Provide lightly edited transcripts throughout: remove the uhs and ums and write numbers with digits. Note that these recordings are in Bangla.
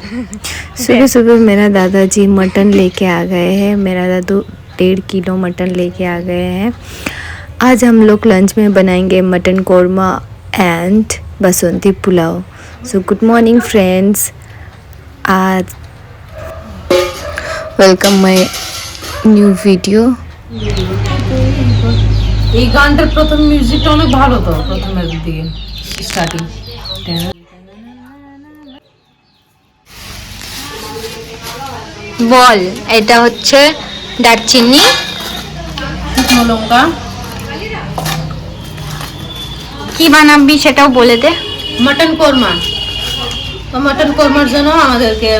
सुबह सुबह मेरा दादाजी मटन लेके आ गए हैं। मेरा दादू 1.5 किलो मटन लेके आ गए हैं। आज हम लोग लंच में बनाएंगे mutton korma and Basanti pulao. So good morning friends, आज वेलकम माय न्यू वीडियो। এই গানটার প্রথম মিউজিকটা অনেক ভালো তো, প্রথমের দিকে স্টার্টিং। বল, এটা হচ্ছে দারচিনি, শুকনো লঙ্কা। কি বানাবি সেটাও বলে দে। মটন কোরমা। তো মটন কোরমার জন্য আমাদেরকে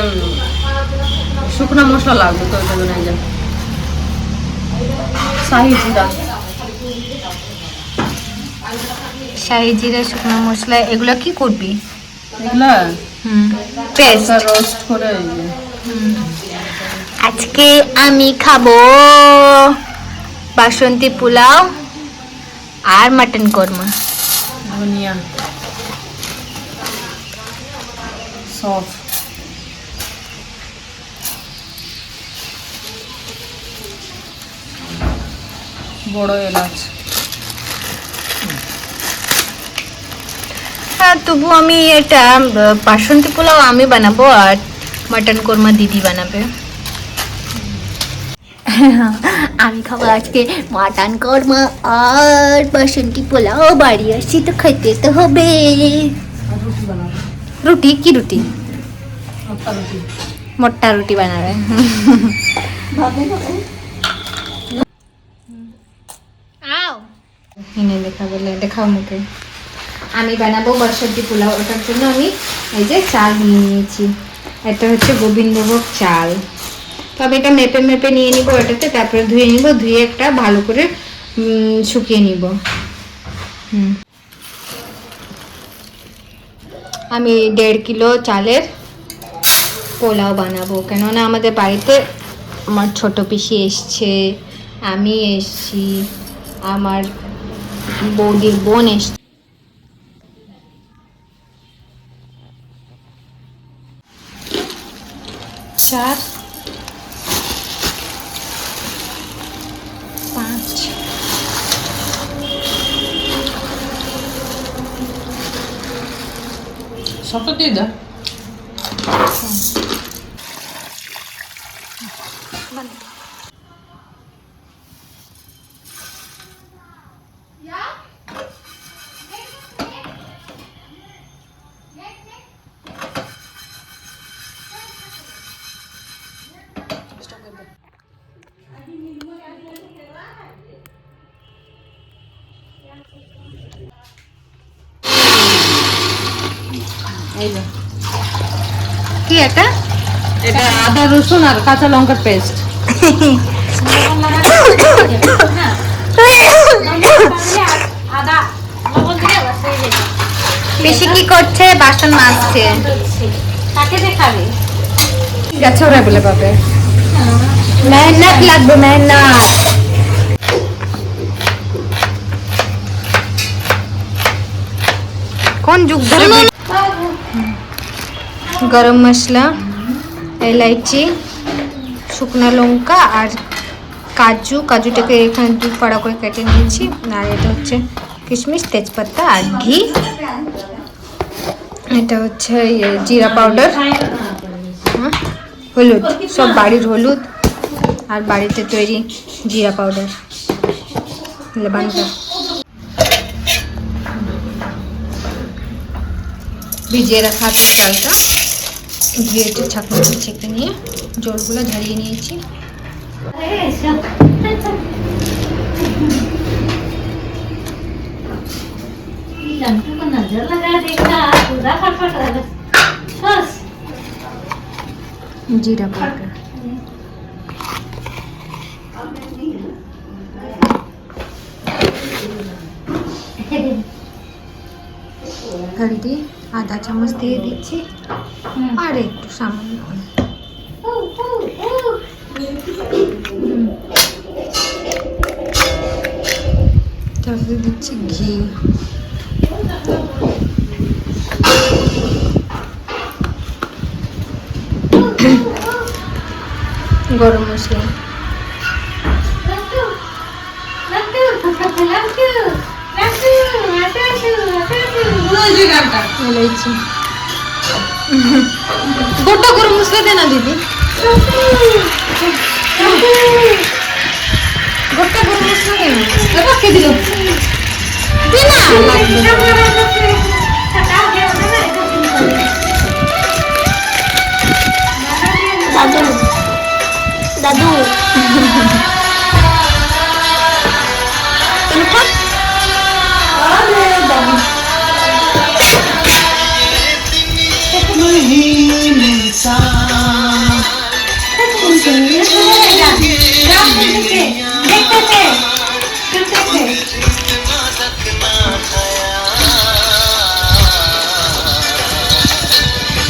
শুকনো মশলা লাগবে। তো এটা বানাই যাবে শাহি জিরা, শাহি জিরা, শুকনো মশলা, এগুলো কি করবি? এগুলা পেস্ট রোস্ট করে। আজকে আমি খাবো বাসন্তী পোলাও আর মটন কোরমা। ধনিয়া সফ, বড় এলাচ। হ্যাঁ, তবু আমি এটা বাসন্তী পোলাও আমি বানাবো আর মটন কোরমা দিদি বানাবে। আমি খাবো আজকে মটন কোরমা আর বাসন্তী পোলাও। বাড়ি আসছি তো খেতে তো হবে। রুটি বানাবো। রুটি? কি রুটি? আটা রুটি। মোটা রুটি বানাবে। এনে দেখাবো, দেখাও মুখে। আমি বানাবো বাসন্তী পোলাও। ওটার জন্য আমি এই যে চাল নিয়ে নিয়েছি। এটা হচ্ছে গোবিন্দভোগ চাল। তো আমি এটা মেপে মেপে নিয়ে নিব এটাতে, তারপরে ধুয়ে নিব। ধুয়ে একটা ভালো করে শুকিয়ে নিব। আমি 1.5 কিলো চালের পোলাও বানাবো, কেননা আমাদের বাড়িতে আমার ছোট পিসি এসছে, আমি এসছি, আমার বৌদির বোন এসছে। চার, 5, সবটা দিয়ে দাও। এই যে কি এটা? এটা আদা রসুন আর কাঁচা লঙ্কার পেস্ট। পিসি কি করছে? বাসন মাজছে। কাকে দেখাবে? গেছে ওরা বলে পাবে। মেহনত লাগবে, মেহনত। কোন যুগ ধরে গরম মশলা, এলাইচি, শুকনো লঙ্কা আর কাজুটাকে এখানে 2 ফাড়া করে কেটে নিয়েছি। আর এটা হচ্ছে কিশমিশ, তেজপাতা আর ঘি। এটা হচ্ছে জিরা পাউডার, হলুদ, সব বাড়ির হলুদ আর বাড়িতে তৈরি জিরা পাউডার, লবণটা। ভিজিয়ে রাখা চালটা ধুয়ে একটু ছাঁকনিতে ছেঁকে নিয়ে জলগুলো ঝরিয়ে নিয়েছি। जीरा पाउडर, हल्दी आधा चम्मच দিয়ে দিচ্ছি আর একটু সামান্য তারপরে দিচ্ছি ঘি। গরম মশলা বলেছি গোটা গরম মশলা দে না দিদি গোটা গরম মশলা দে না রাখে দিল দে না দাদু দাদু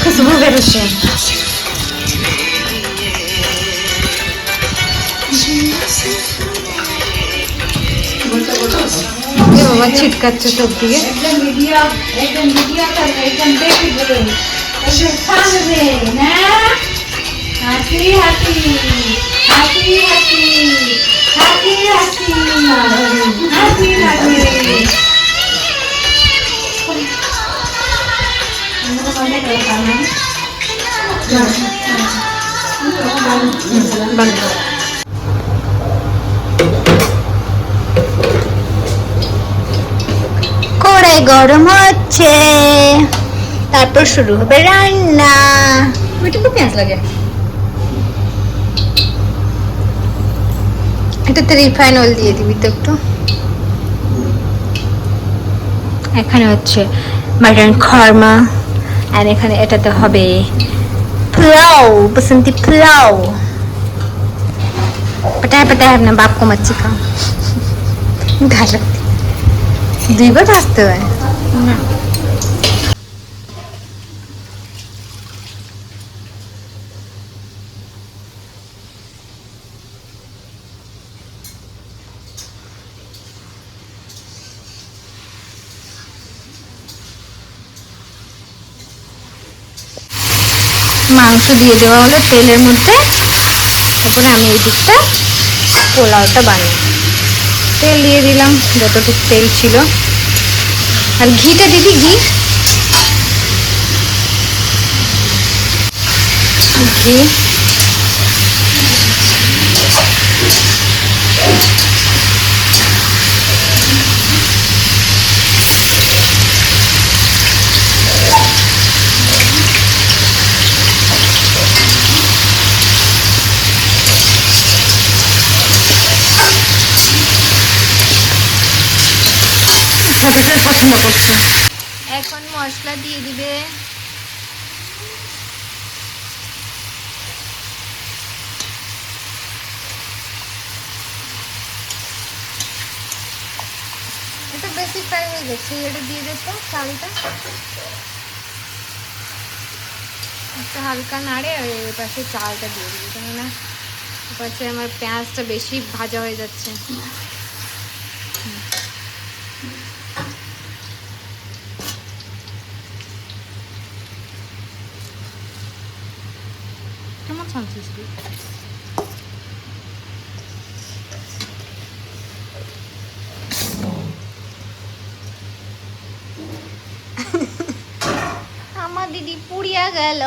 खुशबू बेरोसे বাবা ছিটকাচ্ছে সব দিকে কড়াই গরম হচ্ছে, তারপর শুরু হবে রান্না। একটু পেঁয়াজ লাগে এটাতে রিফাইন অয়েল দিয়ে দিবি তো একটু। এখানে হচ্ছে মাটন খরমা, আর এখানে এটাতে হবে পোলাও, বসন্তি পোলাও। पता है अपना बाप को मत सिखा, गाल दुईबार আসতে হয়। মাংস দিয়ে দেওয়া হলো তেলের মধ্যে, তারপরে আমি এই দিকটা পোলাওটা বানাই। তেল দিয়ে দিলাম যতটুকু তেল ছিল, আর ঘিটা দিবি, ঘি ঘি ঝাঁপিটার পছন্দ করছে। এখন মশলা দিয়ে দিবে, এটা বেশি ফ্রাই হয়ে গেছে, এটা দিয়ে দে তো চালটা একটা হালকা নাড়ে, আর এর পাশে চালটা দিয়ে দিবি, কেননা পাশে আমার পেঁয়াজটা বেশি ভাজা হয়ে যাচ্ছে। কেমন ছানছিস তুই? আমার দিদি পুড়িয়া গেল।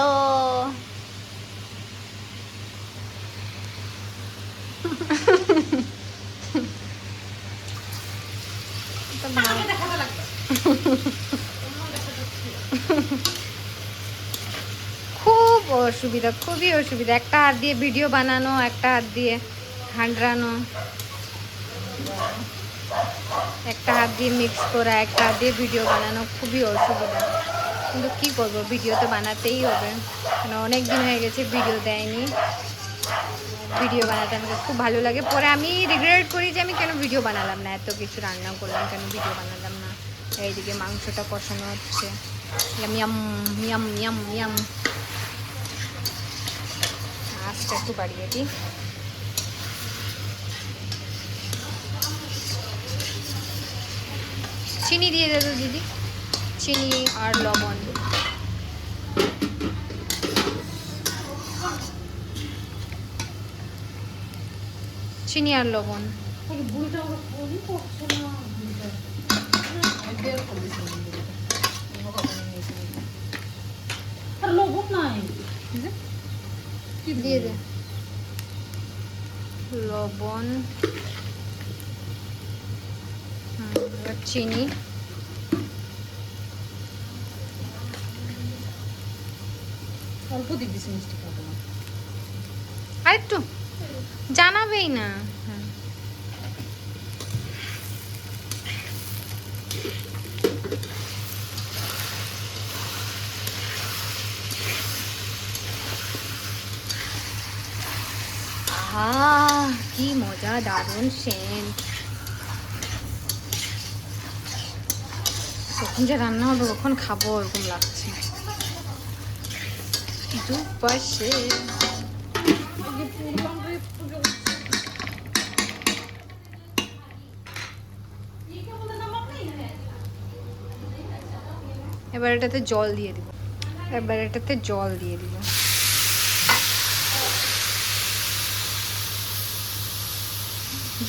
খুব অসুবিধা, খুবই অসুবিধা, একটা হাত দিয়ে ভিডিও বানানো, একটা হাত দিয়ে হাঁড়ানো, একটা হাত দিয়ে মিক্স করা, একটা হাত দিয়ে ভিডিও বানানো, খুবই অসুবিধা। কিন্তু কি করব, ভিডিও তো বানাতেই হবে, মানে অনেক দিন হয়ে গেছে ভিডিও দেয়নি। ভিডিও বানাতে আমাকে খুব ভালো লাগে, পরে আমি রিগ্রেট করি যে আমি কেন ভিডিও বানালাম না, এত কিছু রান্না করলাম, কেন ভিডিও বানালাম না। এইদিকে মাংসটা কষানো হচ্ছে, yam yam yam yam yam. আঁচটা একটু বাড়িয়ে দিই। চিনি দিয়ে দে তো দিদি, চিনি আর লবণ। চিনি আর লবণ। দিয়ে দে লবণ, এবার চিনি, অল্প দিবি মিষ্টি খাবো না। আর একটু জানাবেই না। হ্যাঁ কি মজা, দারুণ সেন্ট। কখন যে রান্না হবে কখন খাবো এরকম লাগছে। দুপাশে এবার এটাতে জল দিয়ে দিব।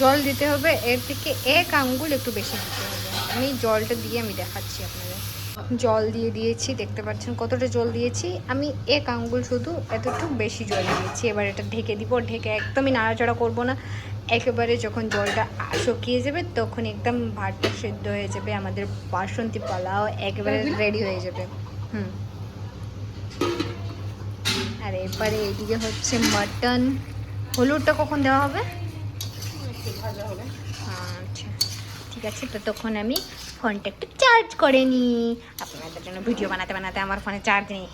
জল দিতে হবে, এর থেকে 1 আঙ্গুল একটু বেশি দিতে হবে। আমি জলটা দিয়ে আমি দেখাচ্ছি আপনাদের। জল দিয়ে দিয়েছি, দেখতে পাচ্ছেন কতটা জল দিয়েছি আমি। 1 আঙ্গুল শুধু এতটুকু বেশি জল দিয়েছি। এবার এটা ঢেকে দিব। ঢেকে একদমই নাড়াচাড়া করব না। একেবারে যখন জলটা শুকিয়ে যাবে তখন একদম ভাতটা সেদ্ধ হয়ে যাবে। আমাদের বাসন্তী পোলাও একেবারে রেডি হয়ে যাবে। আর এরপরে এইদিকে হচ্ছে মাটন। হলুদটা কখন দেওয়া হবে? ভাজা হবে। আচ্ছা ঠিক আছে, তো তখন আমি ফোনটা একটু চার্জ করে নিই। আপনাদের জন্য ভিডিও বানাতে বানাতে আমার ফোনে চার্জ নেই।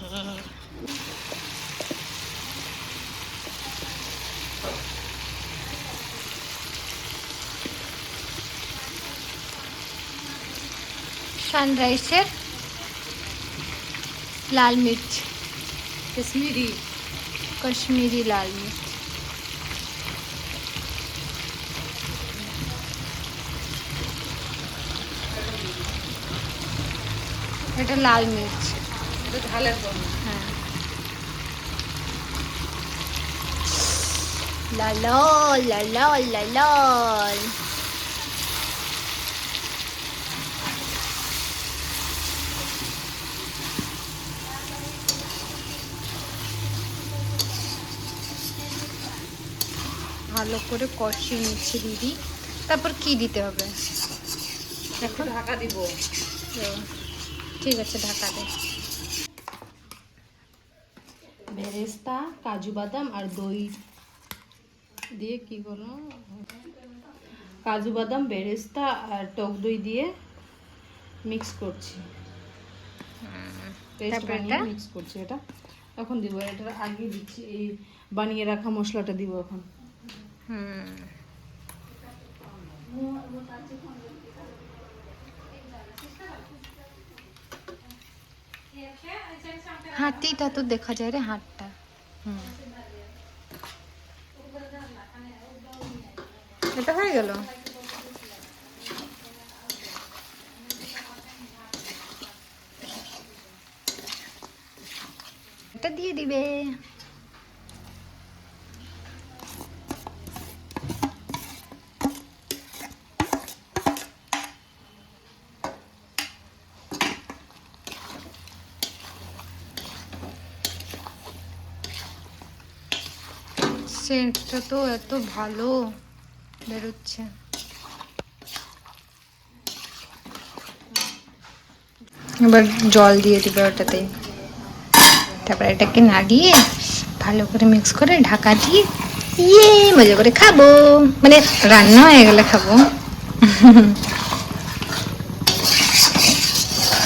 সানরাইসের লাল মির্চ, কাশ্মীরি লাল মির্চ। এটা লাল মির্চ, এটা ঝালের জন্য। হ্যাঁ। লাল লাল লাল। ভালো করে কষিয়ে নিচ্ছি দিদি। তারপর কি দিতে হবে? এখন ঢাকা দিব। ঠিক আছে, ঢাকা দে। বেরেস্তা, কাজু বাদাম আর দই দিয়ে কি করো, কাজু বাদাম, বেরেস্তা আর টক দই দিয়ে মিক্স করছি। পেস্ট বানিয়ে মিক্স করছি। এটা এখন দিব। এটা আগে দিচ্ছি, এই বানিয়ে রাখা মশলাটা দিব এখন। হাতিটা তো দেখা যায় রে, হাতটা। এটা হয়ে গেল। এটা দিয়ে দিবে। সেন্টটা তো এত ভালো বেরোচ্ছে। এবার জল দিয়ে দিবে ওটাতে। তারপর এটাকে নাড়িয়ে ভালো করে মিক্স করে ঢাকা দিয়ে মজা করে খাবো। মানে রান্না হয়ে গেলে খাবো।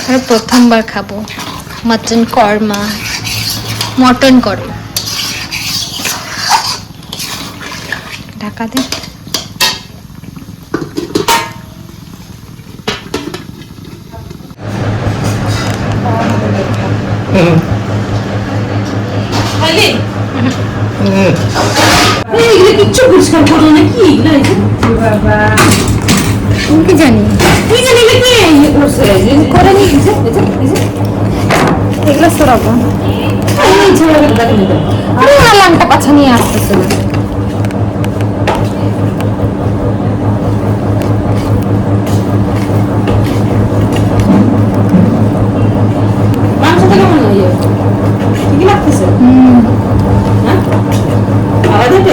আর প্রথমবার খাবো মটন কর্মা। ঢাকা দে। কিচ্ছু পরিষ্কার করো নাকি? কি জানি এগুলো সরাবো। লাংটা পাছা নিয়ে আসতেছে না।